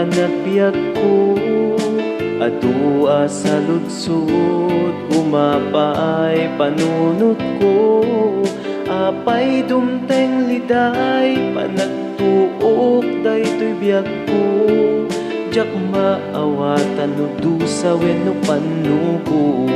panagbiag ko, adua sa lutsod, umapay panunot ko, apay dumteng liday, panagtuok daytoy biag ko, jak maawatan no dusa wenno panuko.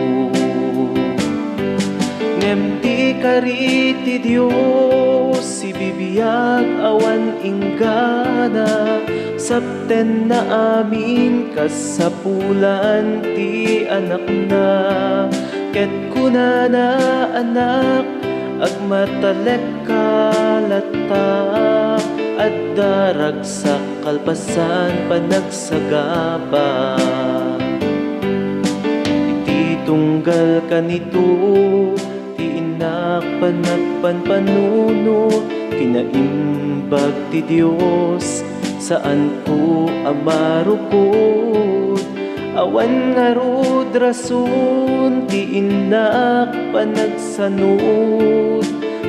Ngem ti kariti Dios, si bibiyag awan inggana, sabten na amin kasapulan ti anak na, ket kunana anak agmatalek kalata, at darag sa kalpasan panagsagaba. Iti tunggal kanito, ti inak panagpanpanuno, kinaimbag ti Dios, saan ko amarukod, awan nga rod rason, ti inak panagsanod,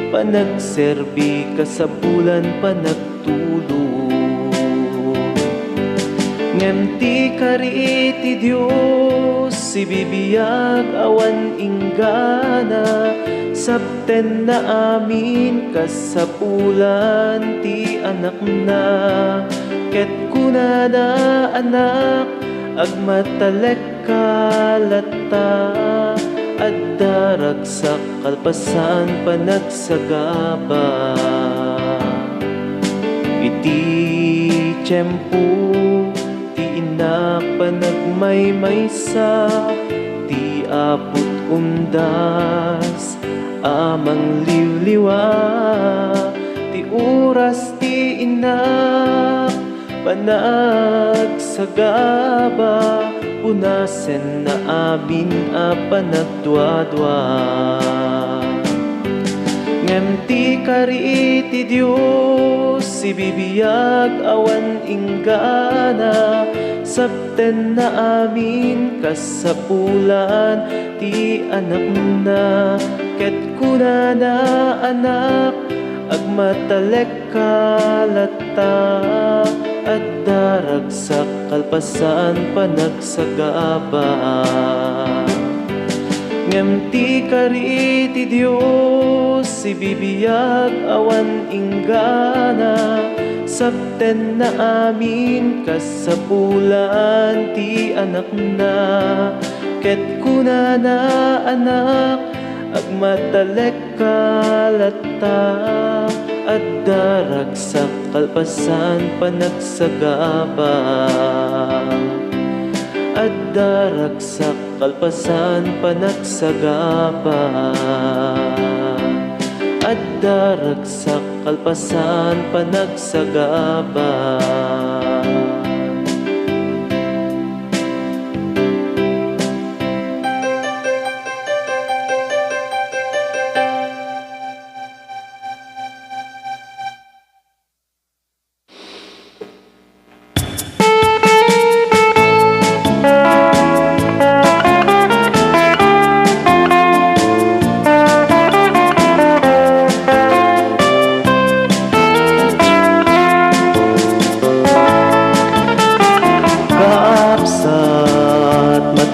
panagserbi kasapulan panagtulog. Ngem ti kariti Dios, si bibiyag awan inggana, sabten na amin kasapulan ti anak na, ket kunana anak agmatalek kalata, at darag sa kalpasan panagsagaba. Iti tiyempo ti inak panagmaymaysa, ti apot undas amang liwliwa, ti oras ti inak panagsagaba, punasen na amin a panagdwadwa. Ngem ti kariti Dios, si bibiyag awan inggana, sabten na amin kasapulan ti anak na, ket kunana anak agmatalek kalata, at darag sa kalpasan panagsagaba. Ngem ti kariti Dios, si bibiyag awan inggana, sabten na amin kasapulan ti anak na, ket kunana anak agmatalek kalata, at darag sa kalpasan panagsagaba. At darag sa kalpasan panagsagaba. At darag sa kalpasan panagsagaba.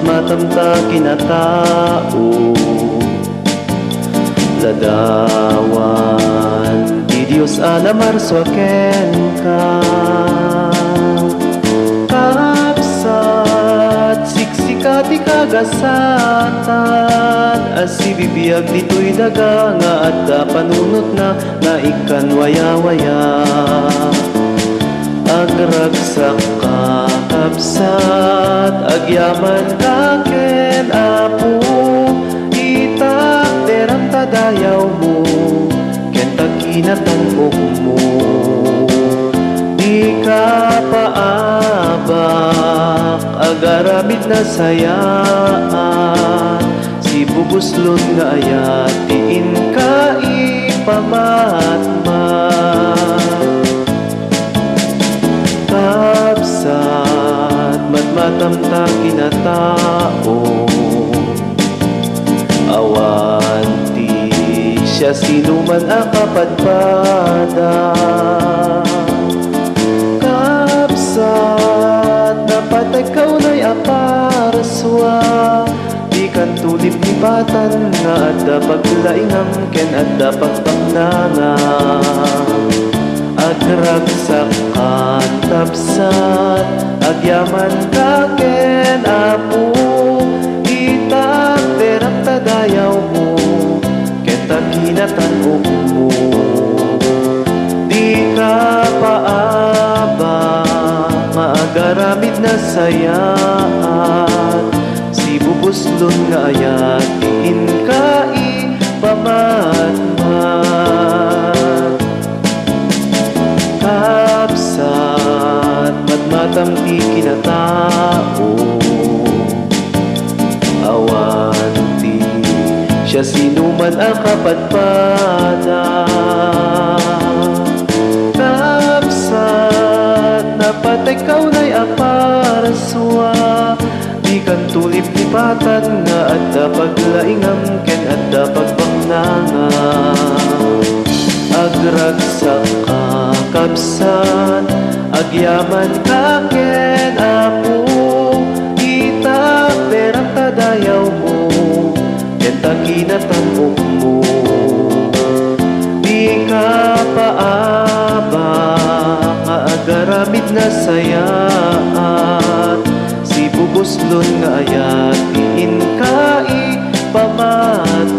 Matamta kinatao, ladawan di Dios alamar suaken ka, kapsat siksika di kagasatan, asi bibiyag dito'y daga nga adda panunot na ikan waya-waya. Agragsak ka kapsat, agyaman ka ken apo, itak derang tadayaw mo, ken takinatangok mo. Di ka paabak, agaramid na sayaan, si bubuslon nga ayat, tiin ka ipamatmat. Kapsat matmatamta kinatao, awan ti siya sinuman akapadpada. Kapsat lip-lipatan nga adda paglaingam ken adda pagpangnanga agragsak katapsat agyaman ka ken apo itagderang tadayaw mo ken taginatan mo di ka paaba maagaramid na sayat si bubuslon nga ayat diin ka ipamatmat kapsat matmatam ti kinatao awanti siya sinuman ang kapadpada kapsat napatay kaunay aparaswa di kan tulip lipatan nga adda paglaingam ken adda pagpangnanga agragsak ka kapsan agyaman ka ken apo itagderang tadayaw mo ken taginatan mo di ka paaba kaagaramid na sayat si bubuslon nga ayat diin ka ipamatmat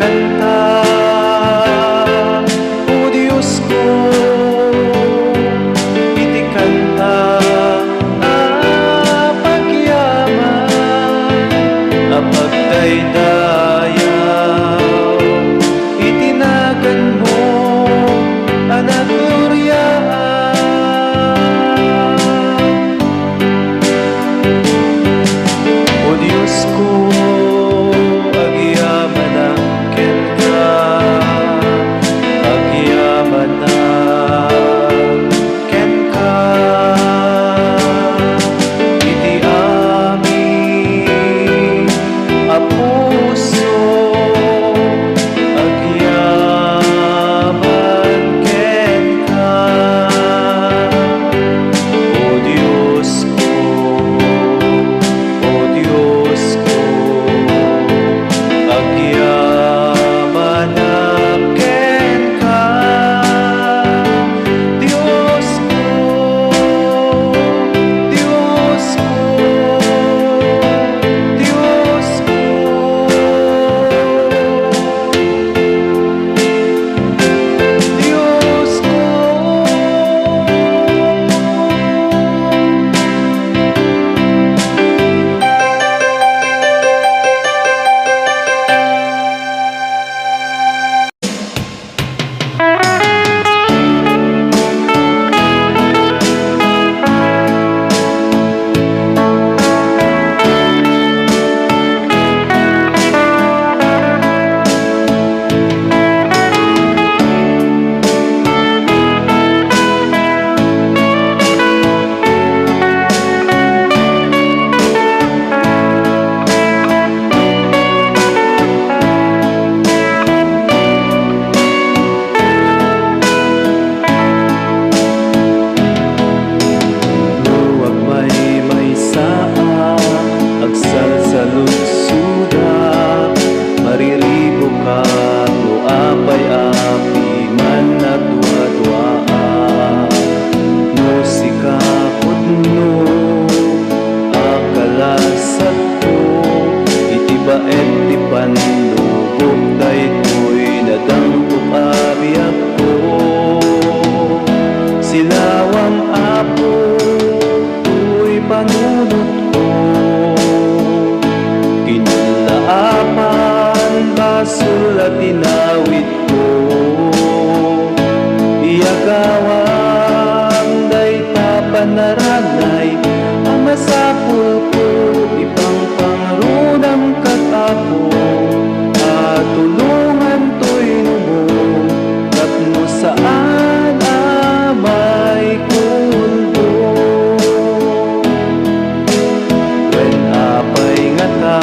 kanta. O Diyos ko, iti kanta pagyaman, pagdaydayaw, itinagan mo anak gloryaan. O Diyos ko, agyaman na ken ka, agyaman na ken ka, iti amin a puso, agyaman ken ka. O Diyos ko, o Diyos ko, agyaman na ken ka. Diyos ko, Diyos ko, Diyos ko. Diyos ko. Luwag may saa, agsalsalud suda, mariribo ka, luapay api man na dua-duaa. No sikapod no, akalasat ko, iti baet ti panlubog, daytoy nadangkop abiyak ko. Silawang apo, tuy panunot ko, kinulaapan, basul at tinawid ko. Iyagawang dayta panaranay, ang masapul ko, ibang pangrunam katapo, at tulungan to'y numo, tapno saan amay kulbo. When apay nga ta,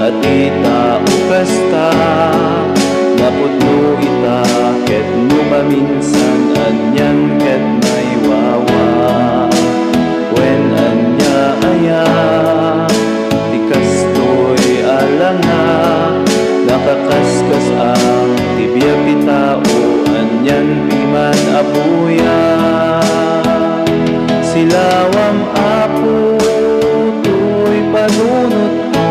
at ita ukasta, napudno ita, ket no maminsan anyan ket naiwawa. When anya aya, tikas to'y alanga, nakakaskas ang tibiyag ti tao, anyan piman abuya. Silawang apo, to'y panunot ko,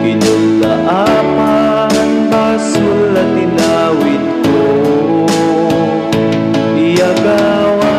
kinulaapan, basul at tinawid ko. Iyagawa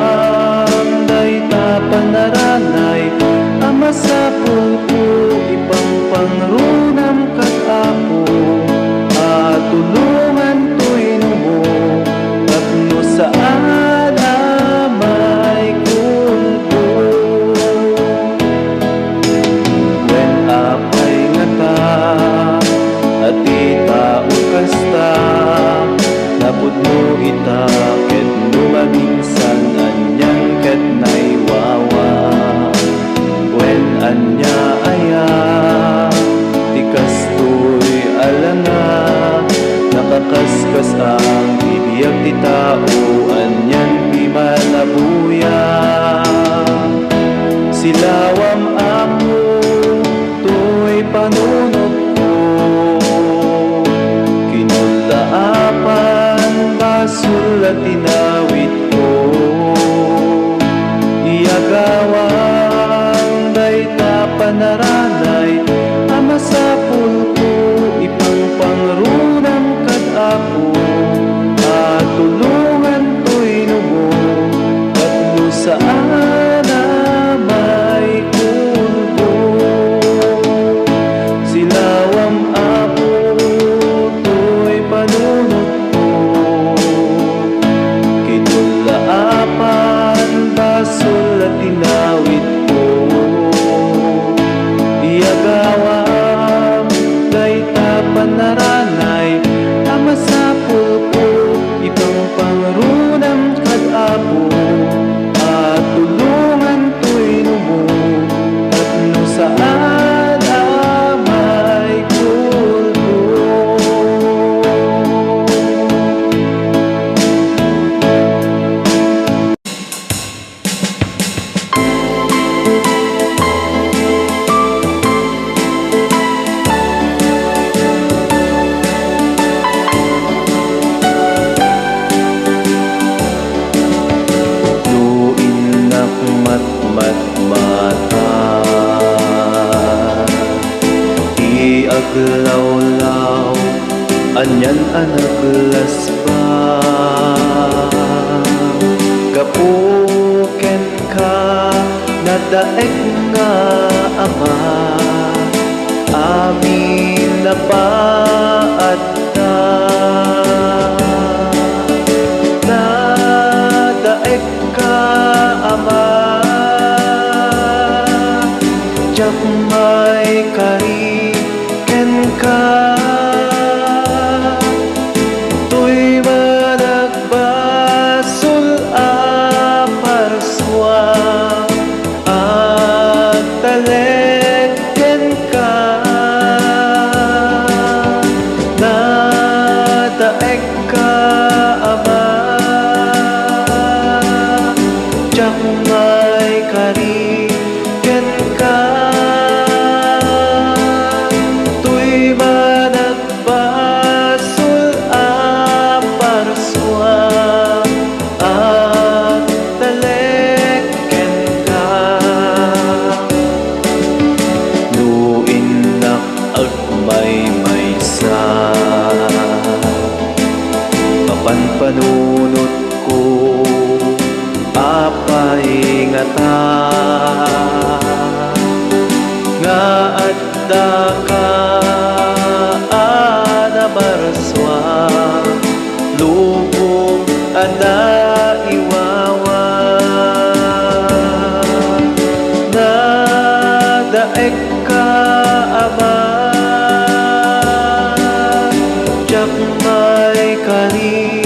Silawam ako, to'y panunod ko. Kinulaapan, basul at tinawid ko. Iyagawan, dayta panaranay, ama sa pulko. panaranay ama sa pulpo ibang pangrunam kad-apo at tulungan to'y numo at no saan amay kulbo. Aglawlaw, anyan anaglas pa. Gapuken ka, nadaek nga ama. Amin na paat na. Nadaek ka ama. Diyak may kari ka tuy managbasul aparswa at taleken ka nadaek ka ama diyak may kariken ka panunot ko apay ngata nga adda ka anabarswa lubong ana iwawa nadaek ka ama diyak may kari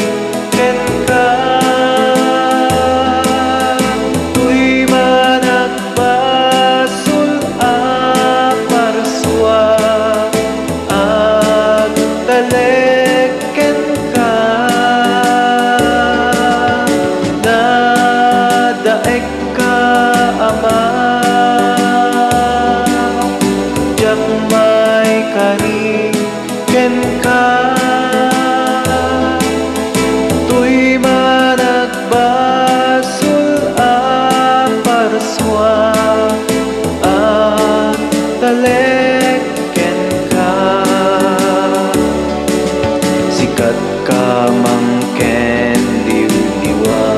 kariken ka tuy managbasul aparswa at taleken ka sikat ka mangken diwa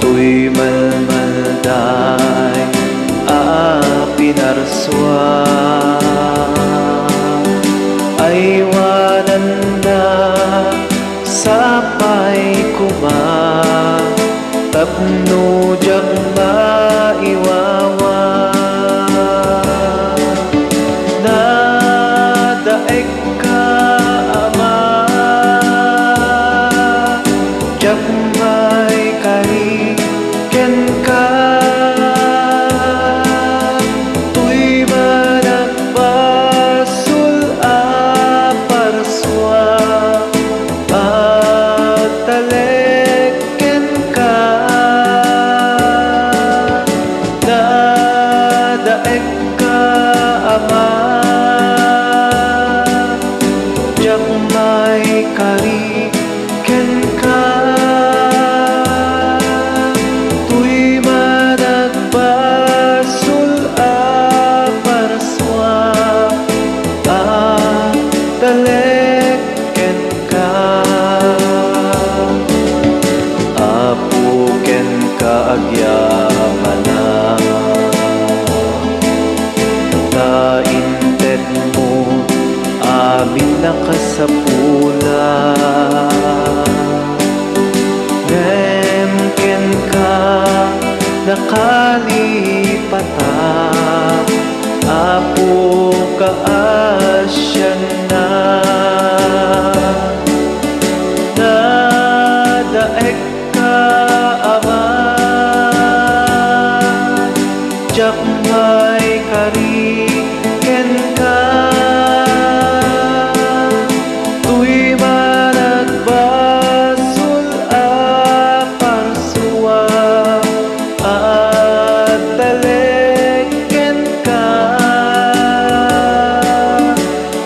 tuy malmalday pinarswa ay wanan na sapay kuma tapno diyak maiwawa nadaek ka ama diyak may kariken ka may kariken ka tuy managbasul aparswa at taleken ka apuken ka agyamana tainted mo amin nakasapula nemken ka nakalipata apo kaasyan na nadaek ka ama jak may kari ken ka tuy managbasul a parsua at taleken ka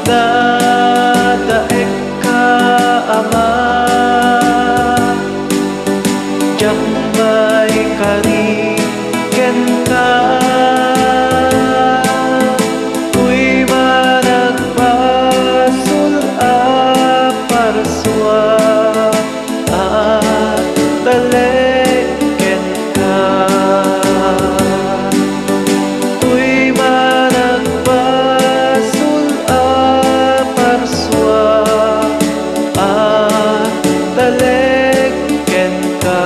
nadaek ka ama jak may kari ken ka tuy managbasul a parsua at taleken ka tuy managbasul a parsua at taleken ka.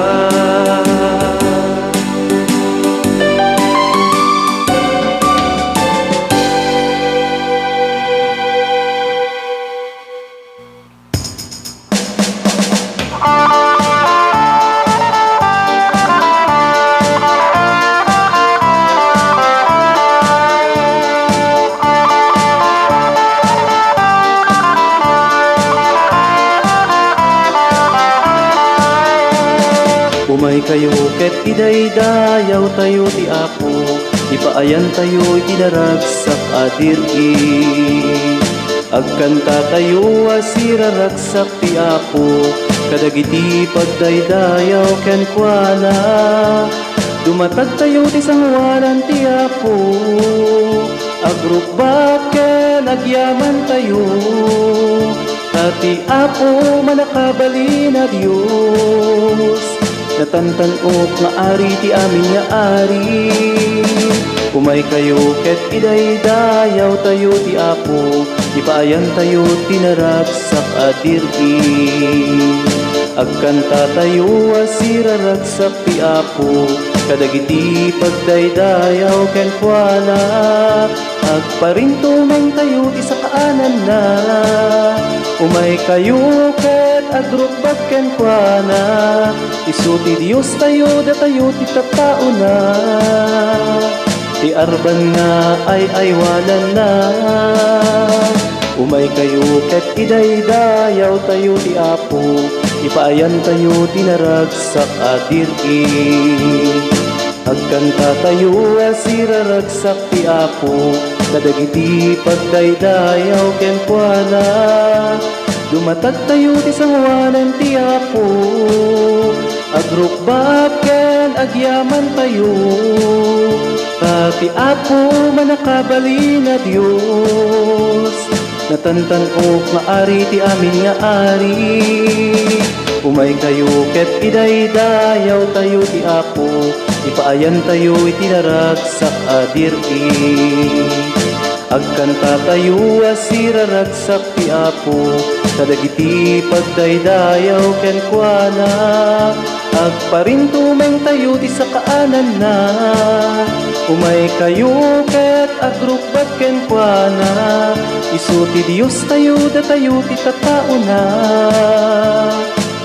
Umay kayo ket idaydayaw tayo ti Apo, ipaayan tayo itinaragsak adiri. Agkanta tayo asiraragsak ti Apo, kadagiti pagdaydayaw ken kuana. Dumatag tayo ti sangwanan ti Apo, agrukbak ken agyaman tayo. Ati Apo manakabali na Dios, natantanok nga ari ti amin nga ari. Umay kayo ket idaydayaw tayo ti Apo, ipaayan tayo tinaragsak adiri. Agkanta tayo asiraragsak ti Apo, kadagiti pagdaydayaw ken kuana. Agparintumeng tayo ti sa kaanan na, umay kayo ket agrukbak ken kuana. Isu ti Dios tayo da tayo ti tattao na, ti arban nga ay aywanan na. Umay kayo ket idaydayaw tayo ti Apo, ipaayan tayo tinaragsak adiri. Agkanta tayo asiraragsak ti Apo, kadagiti pagdaydayaw ken kuana. Dumatag tayo ti sangwanan ti Apo, agrukbak ken agyaman tayo. Ti Apo manakabali na Dios, natantanok maari ti amin nga ari. Umay kayo ket idaydayaw tayo ti Apo, ipaayan tayo itinaragsak adiri. Agkanta tayo asiraragsak ti Apo, kadagiti pagdaydayaw ken kuana. Agparintumeng tayo ti sa kaanan na, umay kayo ket agrukbak ken kuana. Isu ti Dios tayo da tayo ti tattao na,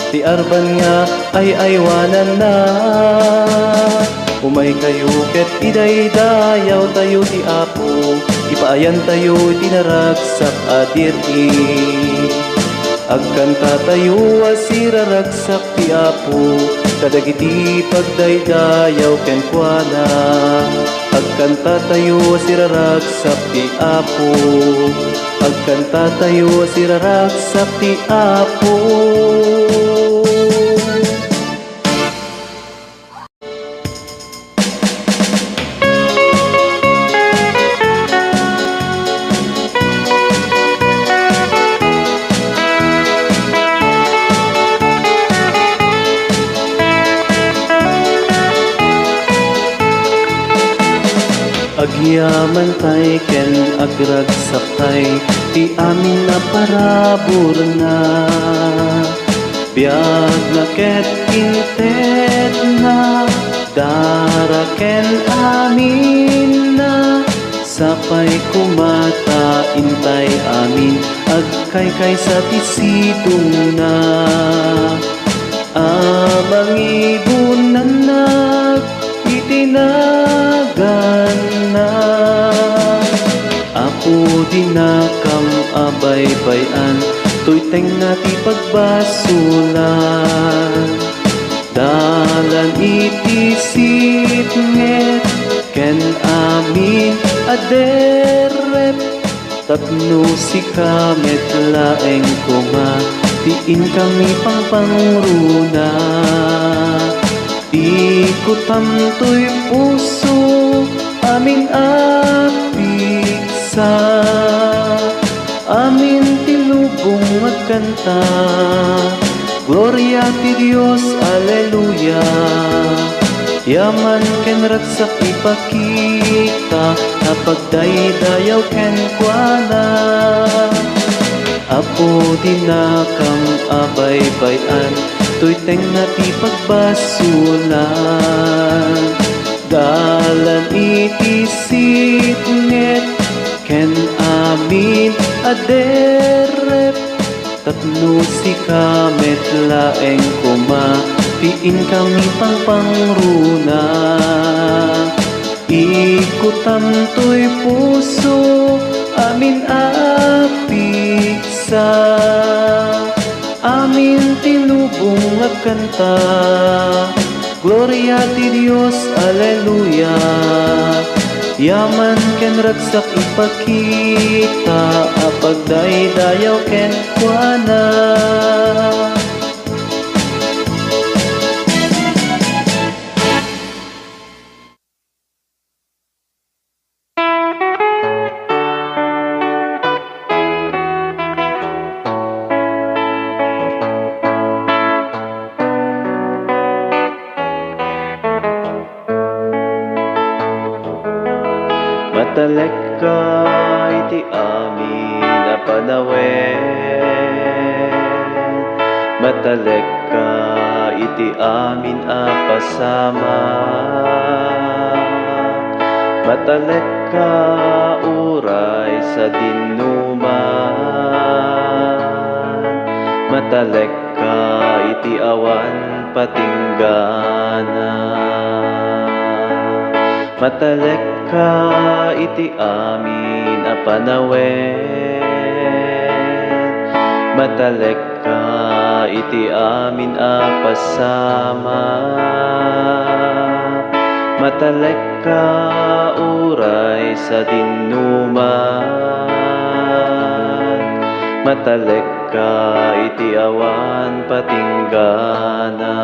ti arban nga ay aywanan na. Umay kayo ket idaydayaw tayo ti Apo, ipaayan tayo tinaragsak adiri. Agkanta tayo asiraragsak ti Apo, kadagiti pagdaydayaw ken kuana. Agkanta tayo asiraragsak ti Apo, agkanta tayo asiraragsak ti Apo. Agyaman tay ken agragsak tay, ti amin na parabor na. Biag na ket intet na, dara ken amin na. sapay kumata intay amin agkay sa tisidong na amang ibunan itinagan na apo dinakam abay-bayan tuyteng nati pagbasulan dalan iti sitnget ken amin aderep tapno si kamet laeng kuma tiin kami pangpangruna ikutam to'y puso amin apiksa amin tilubong magkanta Gloria ti Dios, Alleluia. Yaman ken ragsak ipakita napagdaydayaw ken kuana apo dinakam abay-bayan tuyteng nati pagbasulan dalan iti sitnget ken amin aderep tapno si kamet laeng kuma tiin kami pangpangruna ikutam to'y puso amin apiksa amin tinubong agkanta Gloria ti Dios, Alleluia. Yaman ken ragsak ipakita apagdaydayaw ken kuana matalek ka iti amin a panawen matalek ka iti amin a pasama matalek ka uray sa dinuman matalek ka iti awan patinggana matalek ka iti amin a panawen matalek ka iti amin a pasama matalek ka uray sa dinuman matalek ka iti awan patinggana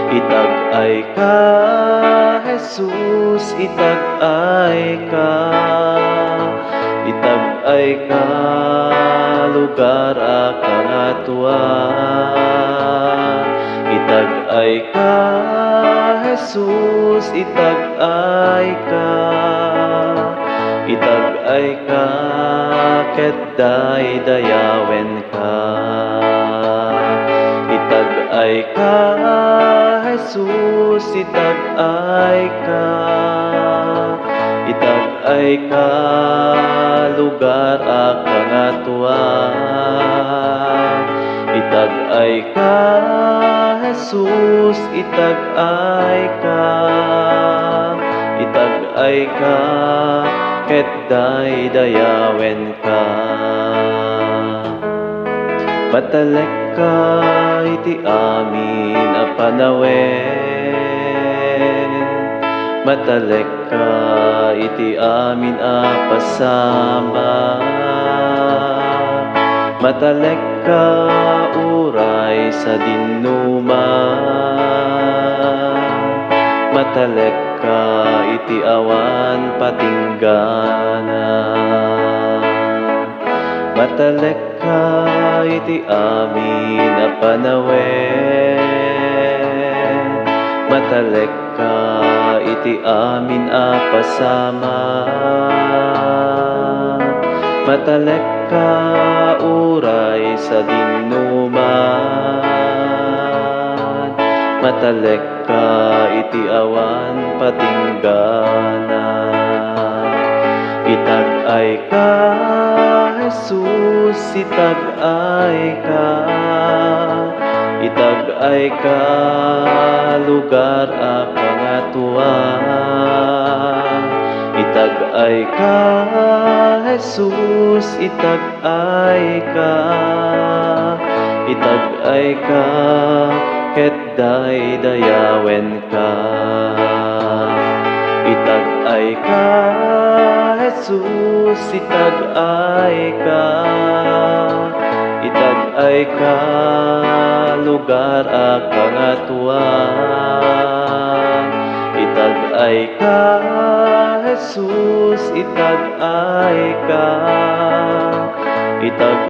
itag-ay ka Jesus, itag-ay ka lugar a kangatuan itag-ay ka Jesus, itag-ay ka ket daydayawen ka itag-ay ka Jesus, itag-ay ka lugar a kangatuan itag-ay ka Jesus, itag-ay ka ket daydayawen ka matalek ka iti amin a panawen matalek ka iti amin a pasama matalek ka uray sa dinuman matalek ka iti awan patinggana matalek ka iti amin a panawen matalek ka iti amin a pasama matalek ka uray sa dinuman matalek ka iti awan patinggana ka, Jesus, itag-ay ka. Itag-ay ka, lugar akang atua. Itag-ay ka, Jesus, itag-ay ka. Itag-ay ka, ket daydayawen ka. Itag-ay ka, Jesus, itag-ay ka. Itag-ay ka, lugar akang atua. Itag-ay ka, Jesus, itag-ay ka.